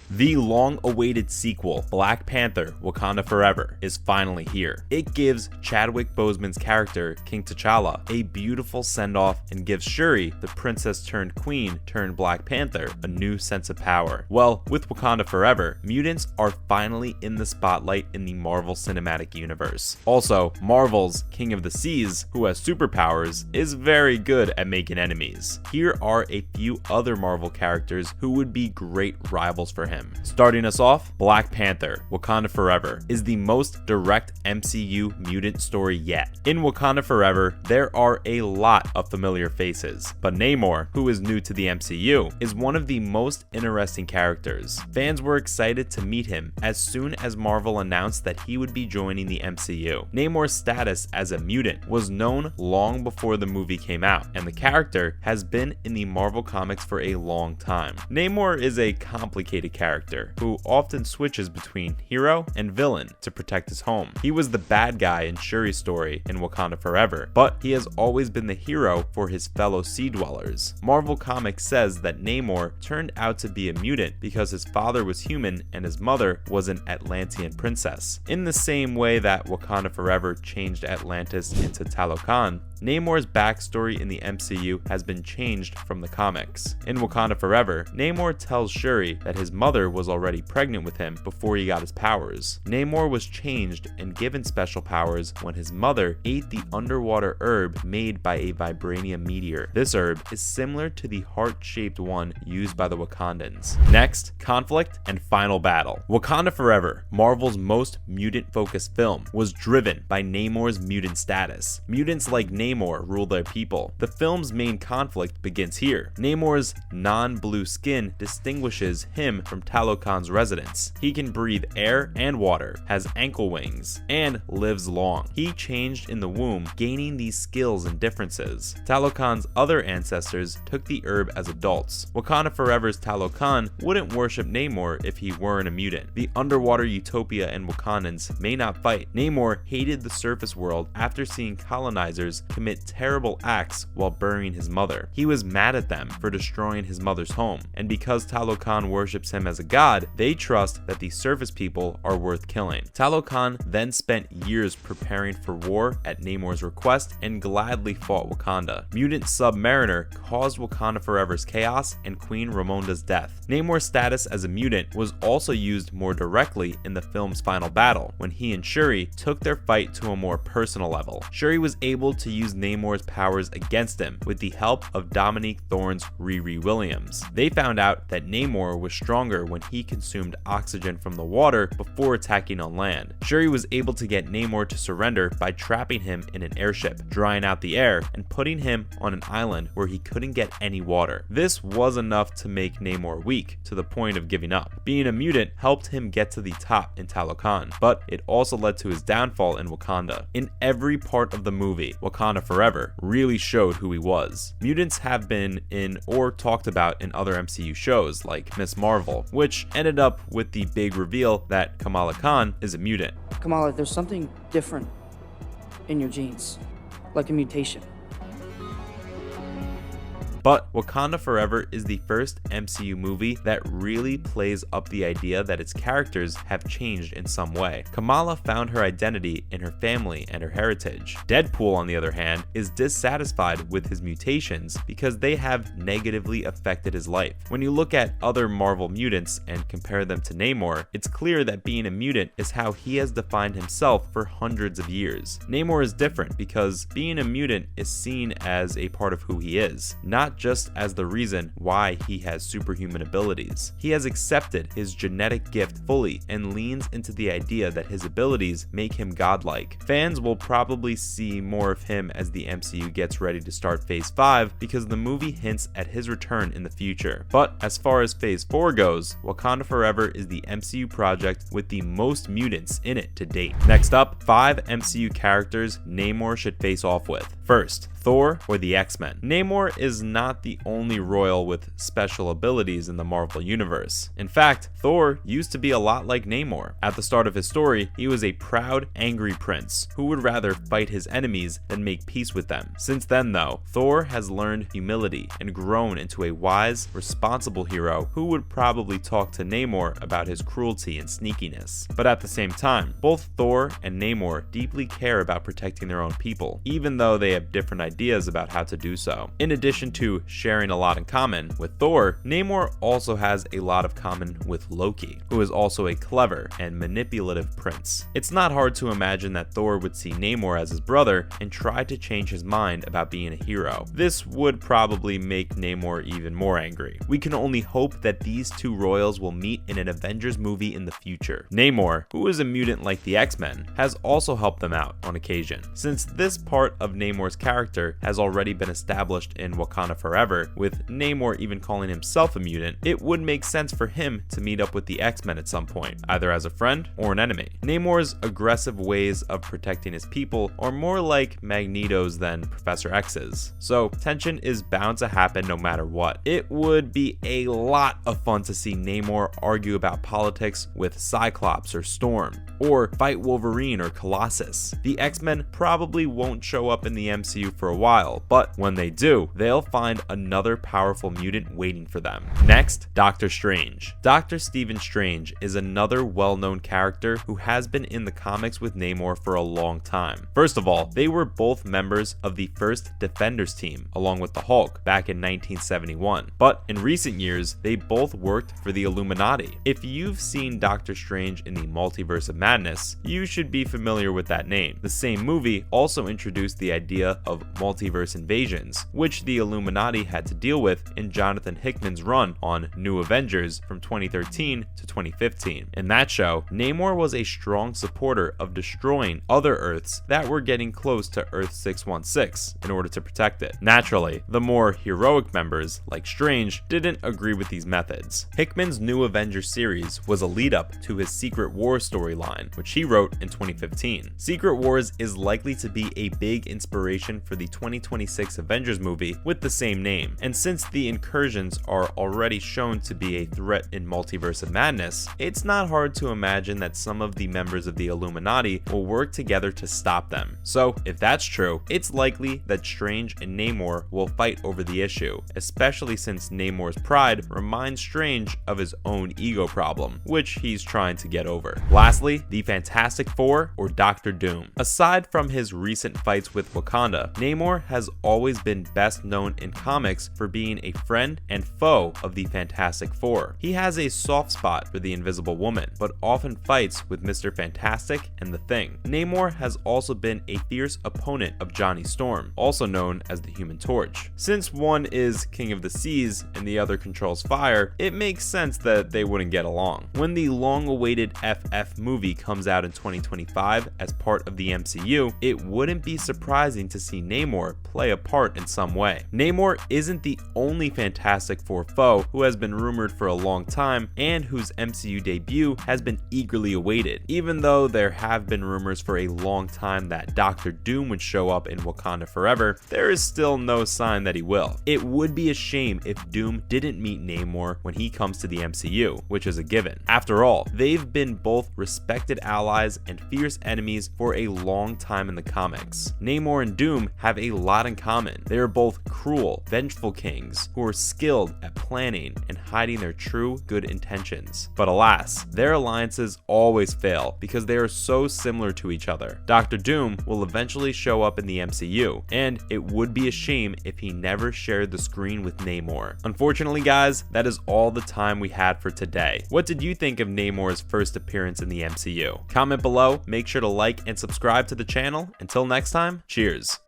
The long-awaited sequel, Black Panther: Wakanda Forever, is finally here. It gives Chadwick Boseman's character, King T Challa, a beautiful send-off and gives Shuri, the princess turned queen turned Black Panther, a new sense of power. Well, with Wakanda Forever, mutants are finally in the spotlight in the Marvel Cinematic Universe. Also, Marvel's King of the Seas, who has superpowers, is very good at making enemies. Here are a few other Marvel characters who would be great rivals for him. Starting us off, Black Panther: Wakanda Forever is the most direct MCU mutant story yet. In Wakanda Forever, there are a lot of familiar faces, but Namor, who is new to the MCU, is one of the most interesting characters. Fans were excited to meet him as soon as Marvel announced that he would be joining the MCU. Namor's status as a mutant was known long before the movie came out, and the character has been in the Marvel comics for a long time. Namor is a complicated character who often switches between hero and villain to protect his home. He was the bad guy in Shuri's story in Wakanda Forever, but he has always been the hero for his fellow Sea Dwellers. Marvel Comics says that Namor turned out to be a mutant because his father was human and his mother was an Atlantean princess. In the same way that Wakanda Forever changed Atlantis into Talokan, Namor's backstory in the MCU has been changed from the comics. In Wakanda Forever, Namor tells Shuri that his mother was already pregnant with him before he got his powers. Namor was changed and given special powers when his mother ate the underwater herb made by a vibranium meteor. This herb is similar to the heart-shaped one used by the Wakandans. Next, conflict and final battle. Wakanda Forever, Marvel's most mutant-focused film, was driven by Namor's mutant status. Mutants like Namor rule their people. The film's main conflict begins here. Namor's non-blue skin distinguishes him from Talokan's residents. He can breathe air and water, has ankle wings, and lives long. He changed in the womb, gaining these skills and differences. Talokan's other ancestors took the herb as adults. Wakanda Forever's Talokan wouldn't worship Namor if he weren't a mutant. The underwater utopia and Wakandans may not fight. Namor hated the surface world after seeing colonizers commit terrible acts while burying his mother. He was mad at them for destroying his mother's home, and because Talokan worships him as a god, they trust that the surface people are worth killing. Talokan then spent years preparing for war at Namor's request and gladly fought Wakanda. Mutant Submariner caused Wakanda Forever's chaos and Queen Ramonda's death. Namor's status as a mutant was also used more directly in the film's final battle, when he and Shuri took their fight to a more personal level. Shuri was able to use Namor's powers against him with the help of Dominique Thorne's Riri Williams. They found out that Namor was stronger when he consumed oxygen from the water before attacking on land. Shuri was able to get Namor to surrender by trapping him in an airship, drying out the air, and putting him on an island where he couldn't get any water. This was enough to make Namor weak, to the point of giving up. Being a mutant helped him get to the top in Talokan, but it also led to his downfall in Wakanda. In every part of the movie, Wakanda Forever really showed who he was. Mutants have been in or talked about in other MCU shows like Ms. Marvel, which ended up with the big reveal that Kamala Khan is a mutant. Kamala, there's something different in your genes, like a mutation. But Wakanda Forever is the first MCU movie that really plays up the idea that its characters have changed in some way. Kamala found her identity in her family and her heritage. Deadpool, on the other hand, is dissatisfied with his mutations because they have negatively affected his life. When you look at other Marvel mutants and compare them to Namor, it's clear that being a mutant is how he has defined himself for hundreds of years. Namor is different because being a mutant is seen as a part of who he is, not just as the reason why he has superhuman abilities. He has accepted his genetic gift fully and leans into the idea that his abilities make him godlike. Fans will probably see more of him as the MCU gets ready to start Phase 5 because the movie hints at his return in the future. But as far as Phase 4 goes, Wakanda Forever is the MCU project with the most mutants in it to date. Next up, 5 MCU characters Namor should face off with. First, Thor or the X-Men. Namor is not not the only royal with special abilities in the Marvel Universe. In fact, Thor used to be a lot like Namor. At the start of his story, he was a proud, angry prince who would rather fight his enemies than make peace with them. Since then though, Thor has learned humility and grown into a wise, responsible hero who would probably talk to Namor about his cruelty and sneakiness. But at the same time, both Thor and Namor deeply care about protecting their own people, even though they have different ideas about how to do so. In addition to sharing a lot in common with Thor, Namor also has a lot of common with Loki, who is also a clever and manipulative prince. It's not hard to imagine that Thor would see Namor as his brother and try to change his mind about being a hero. This would probably make Namor even more angry. We can only hope that these two royals will meet in an Avengers movie in the future. Namor, who is a mutant like the X-Men, has also helped them out on occasion. Since this part of Namor's character has already been established in Wakanda Forever, with Namor even calling himself a mutant, it would make sense for him to meet up with the X-Men at some point, either as a friend or an enemy. Namor's aggressive ways of protecting his people are more like Magneto's than Professor X's, so tension is bound to happen no matter what. It would be a lot of fun to see Namor argue about politics with Cyclops or Storm, or fight Wolverine or Colossus. The X-Men probably won't show up in the MCU for a while, but when they do, they'll find another powerful mutant waiting for them. Next, Doctor Strange. Dr. Stephen Strange is another well-known character who has been in the comics with Namor for a long time. First of all, they were both members of the first Defenders team, along with the Hulk, back in 1971. But in recent years, they both worked for the Illuminati. If you've seen Doctor Strange in the Multiverse of Madness, you should be familiar with that name. The same movie also introduced the idea of multiverse invasions, which the Illuminati had to deal with in Jonathan Hickman's run on New Avengers from 2013 to 2015. In that show, Namor was a strong supporter of destroying other Earths that were getting close to Earth 616 in order to protect it. Naturally, the more heroic members, like Strange, didn't agree with these methods. Hickman's New Avengers series was a lead-up to his Secret Wars storyline, which he wrote in 2015. Secret Wars is likely to be a big inspiration for the 2026 Avengers movie with the same name, and since the incursions are already shown to be a threat in Multiverse of Madness, it's not hard to imagine that some of the members of the Illuminati will work together to stop them. So if that's true, it's likely that Strange and Namor will fight over the issue, especially since Namor's pride reminds Strange of his own ego problem, which he's trying to get over. Lastly, the Fantastic Four, or Doctor Doom. Aside from his recent fights with Wakanda, Namor has always been best known in comics for being a friend and foe of the Fantastic Four. He has a soft spot for the Invisible Woman, but often fights with Mr. Fantastic and the Thing. Namor has also been a fierce opponent of Johnny Storm, also known as the Human Torch. Since one is King of the Seas and the other controls fire, it makes sense that they wouldn't get along. When the long-awaited FF movie comes out in 2025 as part of the MCU, it wouldn't be surprising to see Namor play a part in some way. Namor isn't the only Fantastic Four foe who has been rumored for a long time and whose MCU debut has been eagerly awaited. Even though there have been rumors for a long time that Doctor Doom would show up in Wakanda Forever, there is still no sign that he will. It would be a shame if Doom didn't meet Namor when he comes to the MCU, which is a given. After all, they've been both respected allies and fierce enemies for a long time in the comics. Namor and Doom have a lot in common. They are both cruel, vengeful kings who are skilled at planning and hiding their true good intentions. But alas, their alliances always fail because they are so similar to each other. Doctor Doom will eventually show up in the MCU, and it would be a shame if he never shared the screen with Namor. Unfortunately, guys, that is all the time we had for today. What did you think of Namor's first appearance in the MCU? Comment below, make sure to like and subscribe to the channel. Until next time, cheers.